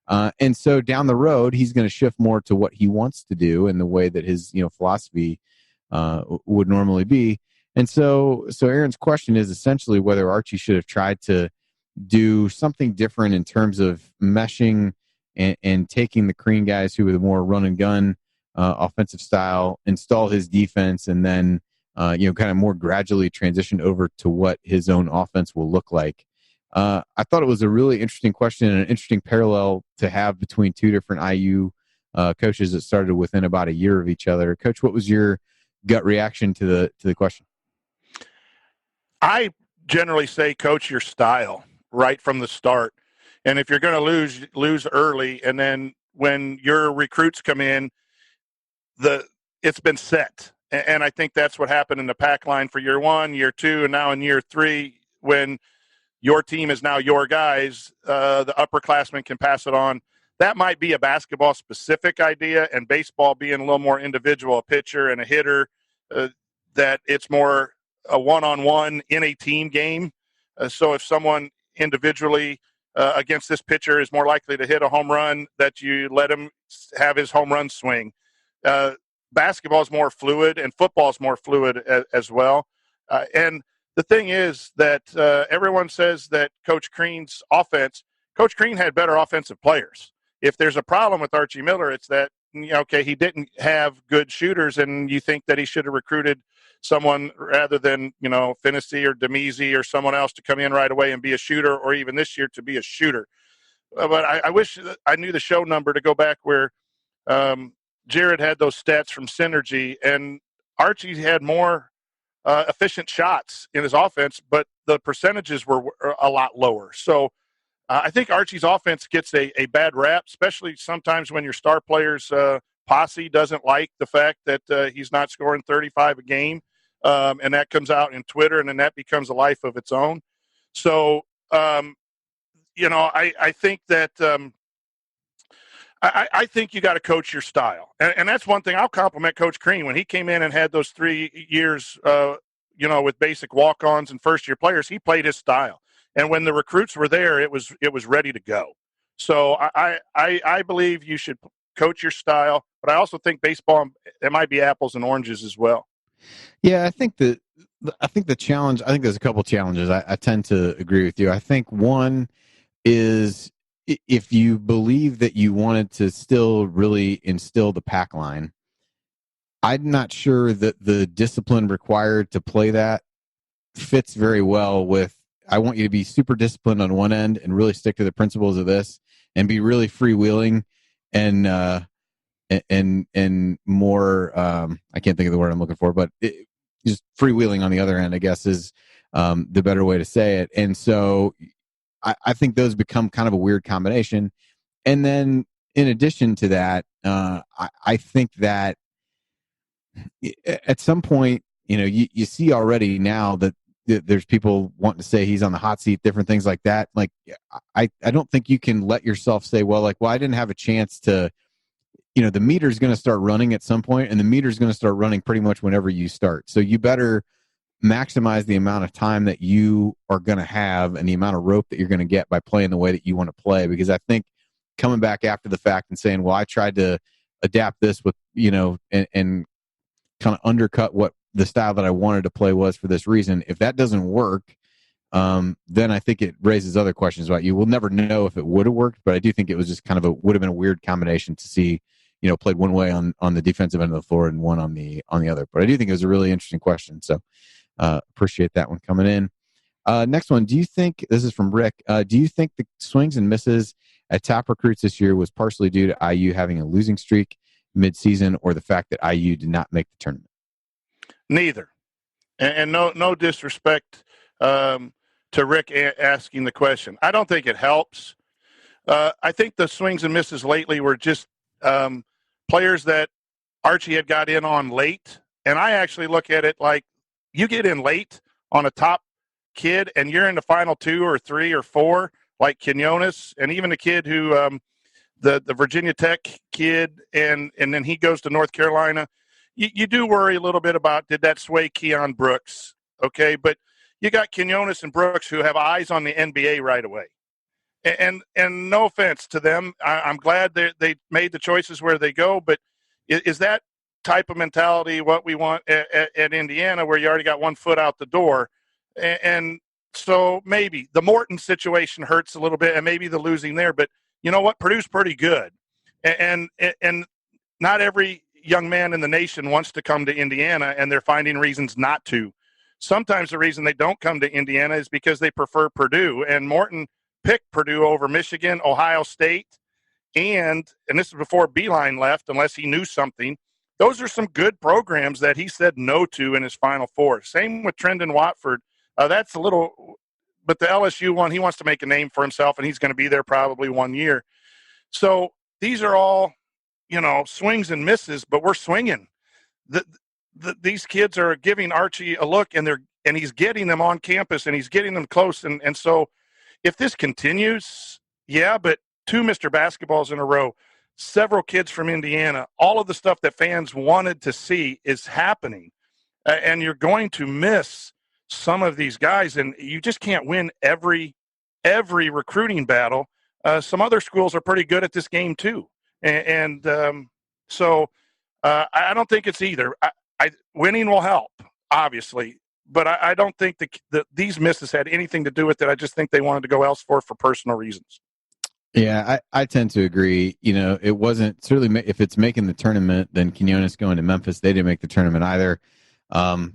And so down the road, he's going to shift more to what he wants to do in the way that his philosophy would normally be. And so Aaron's question is essentially whether Archie should have tried to do something different in terms of meshing and taking the Crean guys who were the more run and gun offensive style, install his defense, and then kind of more gradually transition over to what his own offense will look like. I thought it was a really interesting question and an interesting parallel to have between two different IU coaches that started within about a year of each other. Coach, what was your gut reaction to the question? I generally say coach your style right from the start. And if you're going to lose early, and then when your recruits come in, it's been set. And I think that's what happened in the pack line for year 1, year 2, and now in year 3, when your team is now your guys, the upperclassmen can pass it on. That might be a basketball-specific idea, and baseball being a little more individual, a pitcher and a hitter, that it's more a one-on-one in a team game. So if someone individually against this pitcher is more likely to hit a home run, that you let him have his home run swing. Basketball is more fluid, and football is more fluid as well. And the thing is that everyone says that Coach Crean's offense, Coach Crean had better offensive players. If there's a problem with Archie Miller, it's that, he didn't have good shooters, and you think that he should have recruited someone rather than, Finney or Demese or someone else to come in right away and be a shooter, or even this year to be a shooter. But I wish I knew the show number to go back where Jared had those stats from Synergy, and Archie had more efficient shots in his offense, but the percentages were a lot lower. So I think Archie's offense gets a bad rap, especially sometimes when your star player's posse doesn't like the fact that he's not scoring 35 a game, and that comes out in Twitter, and then that becomes a life of its own. So, I think that I think you got to coach your style. And that's one thing I'll compliment Coach Crean. When he came in and had those 3 years, with basic walk-ons and first-year players, he played his style. And when the recruits were there, it was ready to go. So I believe you should coach your style, but I also think baseball, it might be apples and oranges as well. Yeah, I think the challenge, I think there's a couple challenges. I tend to agree with you. I think one is if you believe that you wanted to still really instill the pack line, I'm not sure that the discipline required to play that fits very well with, I want you to be super disciplined on one end and really stick to the principles of this, and be really freewheeling and more, I can't think of the word I'm looking for, but just freewheeling on the other end, I guess, is the better way to say it. And so I think those become kind of a weird combination. And then in addition to that, I think that at some point, you see already now that there's people wanting to say he's on the hot seat, different things like that. Like, I don't think you can let yourself say, well, I didn't have a chance to, the meter's going to start running at some point, and the meter's going to start running pretty much whenever you start. So you better maximize the amount of time that you are going to have and the amount of rope that you're going to get by playing the way that you want to play. Because I think coming back after the fact and saying, well, I tried to adapt this with, and kind of undercut what the style that I wanted to play was for this reason. If that doesn't work, then I think it raises other questions about you. We'll never know if it would have worked, but I do think it was just kind of would have been a weird combination to see, played one way on the defensive end of the floor and one on the other. But I do think it was a really interesting question. So appreciate that one coming in. Next one. Do you think, this is from Rick, do you think the swings and misses at top recruits this year was partially due to IU having a losing streak mid-season, or the fact that IU did not make the tournament? Neither. And no disrespect to Rick asking the question. I don't think it helps. I think the swings and misses lately were just players that Archie had got in on late. And I actually look at it like you get in late on a top kid and you're in the final 2 or 3 or 4, like Quinones, and even the kid who the Virginia Tech kid, and then he goes to North Carolina. You do worry a little bit about, did that sway Keon Brooks? Okay, but you got Quinones and Brooks who have eyes on the NBA right away. And no offense to them, I'm glad they made the choices where they go, but is that type of mentality what we want at Indiana, where you already got one foot out the door? And so maybe the Morton situation hurts a little bit, and maybe the losing there, but you know what? Purdue's pretty good. And not every young man in the nation wants to come to Indiana, and they're finding reasons not to. Sometimes the reason they don't come to Indiana is because they prefer Purdue, and Morton picked Purdue over Michigan, Ohio State, and this is before Beeline left, unless he knew something. Those are some good programs that he said no to in his Final Four. Same with Trendon Watford. That's a little, but the LSU one, he wants to make a name for himself, and he's going to be there probably 1 year. So these are all, swings and misses, but we're swinging. These kids are giving Archie a look, and he's getting them on campus, and he's getting them close. And so if this continues, yeah, but 2 Mr. Basketballs in a row, several kids from Indiana, all of the stuff that fans wanted to see is happening. And you're going to miss some of these guys, and you just can't win every recruiting battle. Some other schools are pretty good at this game too. So I don't think it's either. Winning will help, obviously, but I don't think these misses had anything to do with it. I just think they wanted to go elsewhere for personal reasons. Yeah, I tend to agree. It wasn't certainly, if it's making the tournament, then Quinones going to Memphis, they didn't make the tournament either. I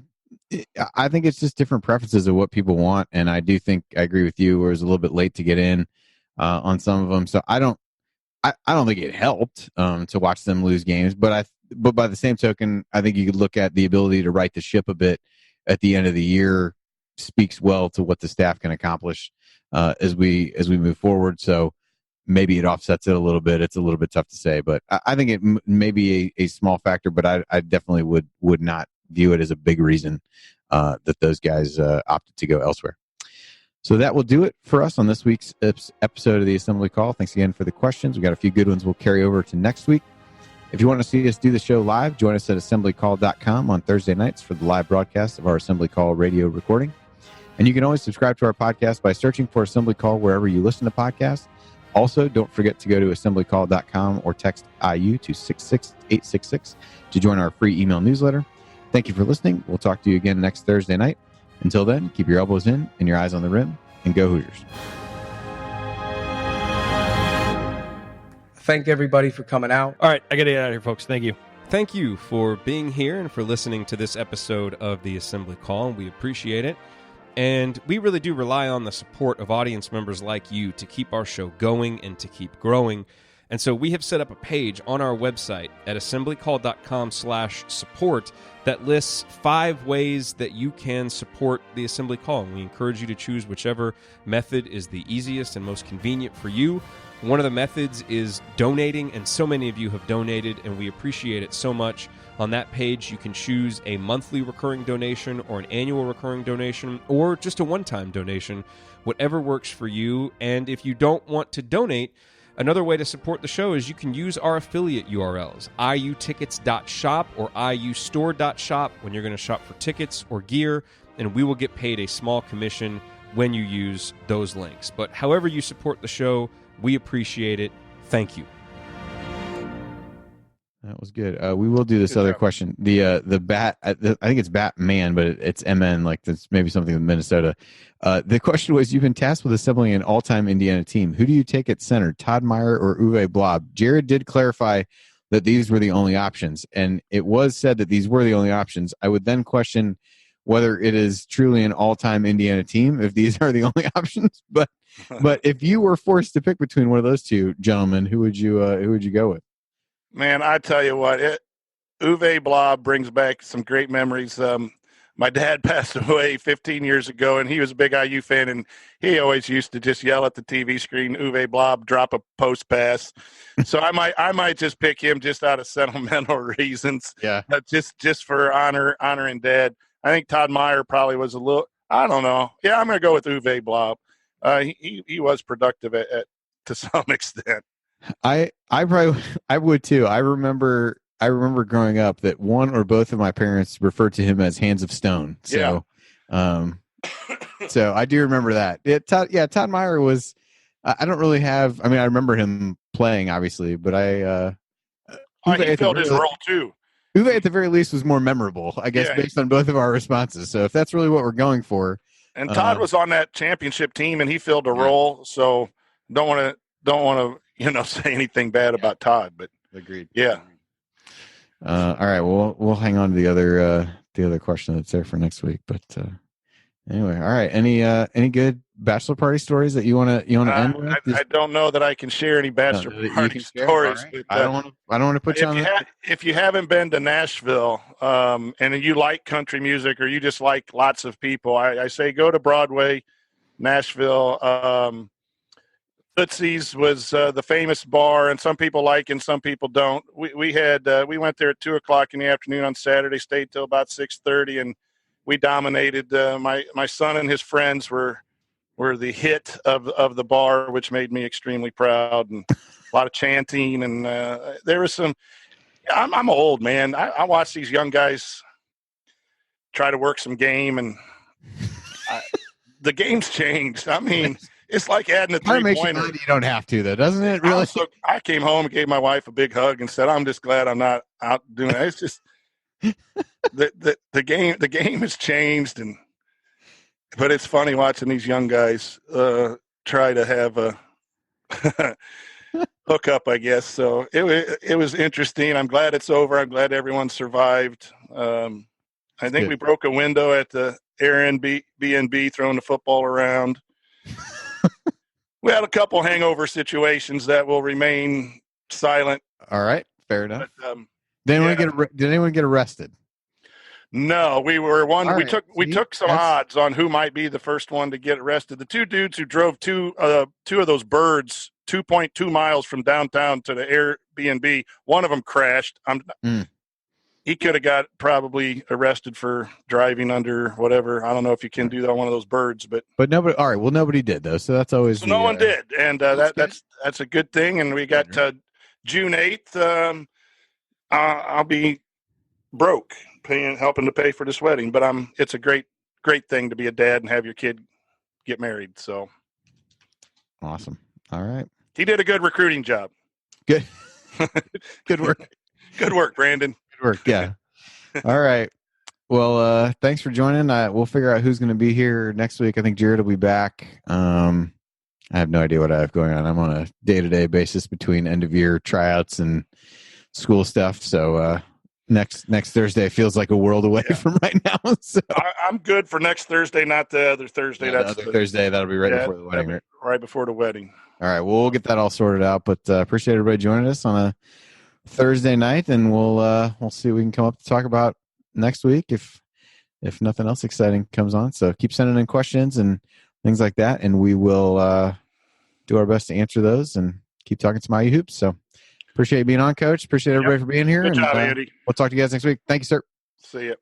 think it's just different preferences of what people want, and I do think I agree with you, where it was a little bit late to get in on some of them. So I don't think it helped to watch them lose games, but by the same token, I think you could look at the ability to right the ship a bit at the end of the year speaks well to what the staff can accomplish as we move forward. So maybe it offsets it a little bit. It's a little bit tough to say, but I think it may be a small factor, but I definitely would not view it as a big reason that those guys opted to go elsewhere. So that will do it for us on this week's episode of the Assembly Call. Thanks again for the questions. We got a few good ones we'll carry over to next week. If you want to see us do the show live, join us at assemblycall.com on Thursday nights for the live broadcast of our Assembly Call radio recording. And you can always subscribe to our podcast by searching for Assembly Call wherever you listen to podcasts. Also, don't forget to go to assemblycall.com or text IU to 66866 to join our free email newsletter. Thank you for listening. We'll talk to you again next Thursday night. Until then, keep your elbows in and your eyes on the rim, and go Hoosiers. Thank everybody for coming out. All right, I got to get out of here, folks. Thank you. Thank you for being here and for listening to this episode of the Assembly Call. We appreciate it. And we really do rely on the support of audience members like you to keep our show going and to keep growing. And so we have set up a page on our website at assemblycall.com/support that lists 5 ways that you can support the Assembly Call. And we encourage you to choose whichever method is the easiest and most convenient for you. One of the methods is donating, and so many of you have donated, and we appreciate it so much. On that page, you can choose a monthly recurring donation or an annual recurring donation or just a one-time donation, whatever works for you. And if you don't want to donate, another way to support the show is you can use our affiliate URLs, iutickets.shop or iustore.shop when you're going to shop for tickets or gear, and we will get paid a small commission when you use those links. But however you support the show, we appreciate it. Thank you. That was good. We will do this good other job. Question. The bat, I think it's Batman, but it's MN, like that's maybe something with Minnesota. The question was, you've been tasked with assembling an all-time Indiana team. Who do you take at center, Todd Meyer or Uwe Blab? Jared did clarify that these were the only options, and it was said that these were the only options. I would then question whether it is truly an all-time Indiana team if these are the only options. But if you were forced to pick between one of those two gentlemen, who would you go with? Man, I tell you what, Uwe Blab brings back some great memories. my dad passed away 15 years ago, and he was a big IU fan, and he always used to just yell at the TV screen, Uwe Blob, drop a post pass. So I might just pick him just out of sentimental reasons. Yeah. Just for honoring Dad. I think Todd Meyer probably was a little, I don't know. Yeah, I'm going to go with Uwe Blob. He was productive to some extent. I would too. I remember growing up that one or both of my parents referred to him as Hands of Stone. So, so I do remember that. Todd Meyer was. I don't really have. I mean, I remember him playing, obviously, but he filled his role too. Uwe, at the very least, was more memorable, I guess, based on both of our responses. So, if that's really what we're going for, and Todd was on that championship team, and he filled a role. So, don't want to say anything bad about Todd, but agreed. Yeah. All right. Well, we'll hang on to the other question that's there for next week. But anyway, all right. Any good bachelor party stories that you want to end with? I don't know that I can share any bachelor party stories. Right. But, I don't want to put you on. If you haven't been to Nashville and you like country music or you just like lots of people, I say go to Broadway, Nashville. Tootsie's was the famous bar, and some people like and some people don't. We went there at 2:00 in the afternoon on Saturday, stayed till about 6:30, and we dominated. My son and his friends were the hit of the bar, which made me extremely proud, and a lot of chanting, and there was some. I'm old, man. I watch these young guys try to work some game, and the game's changed. I mean. It's like adding a three-pointer. You don't have to, though, doesn't it? Really? I came home and gave my wife a big hug and said, "I'm just glad I'm not out doing that." It's just the game has changed, but it's funny watching these young guys try to have a hookup, I guess. So it was interesting. I'm glad it's over. I'm glad everyone survived. I think we broke a window at the Airbnb throwing the football around. We had a couple hangover situations that will remain silent. All right, fair enough. But, did anyone get arrested? No, we were one. All we took some odds on who might be the first one to get arrested. The two dudes who drove two of those birds 2.2 miles from downtown to the Airbnb. One of them crashed. He could have got probably arrested for driving under whatever. I don't know if you can do that on one of those birds, but nobody. All right, well, nobody did though, so that's always. So no one did, and that's a good thing. And we got June 8th. I'll be broke helping to pay for this wedding, but it's a great thing to be a dad and have your kid get married. So awesome. All right, he did a good recruiting job. Good, good work. Good work, Brandon. Work, yeah. All right. Well, thanks for joining. We'll figure out who's going to be here next week. I think Jared will be back. I have no idea what I have going on. I'm on a day-to-day basis between end-of-year tryouts and school stuff. So next Thursday feels like a world away from right now. So I'm good for next Thursday, not the other Thursday. That's the other Thursday. That'll be right before the wedding. Right before the wedding. All right. Well, we'll get that all sorted out. But appreciate everybody joining us on a Thursday night, and we'll see what we can come up to talk about next week if nothing else exciting comes on. So keep sending in questions and things like that, and we will do our best to answer those and keep talking some IU hoops. So appreciate you being on, Coach. Appreciate everybody for being here. Good job, Andy. We'll talk to you guys next week. Thank you, sir. See you.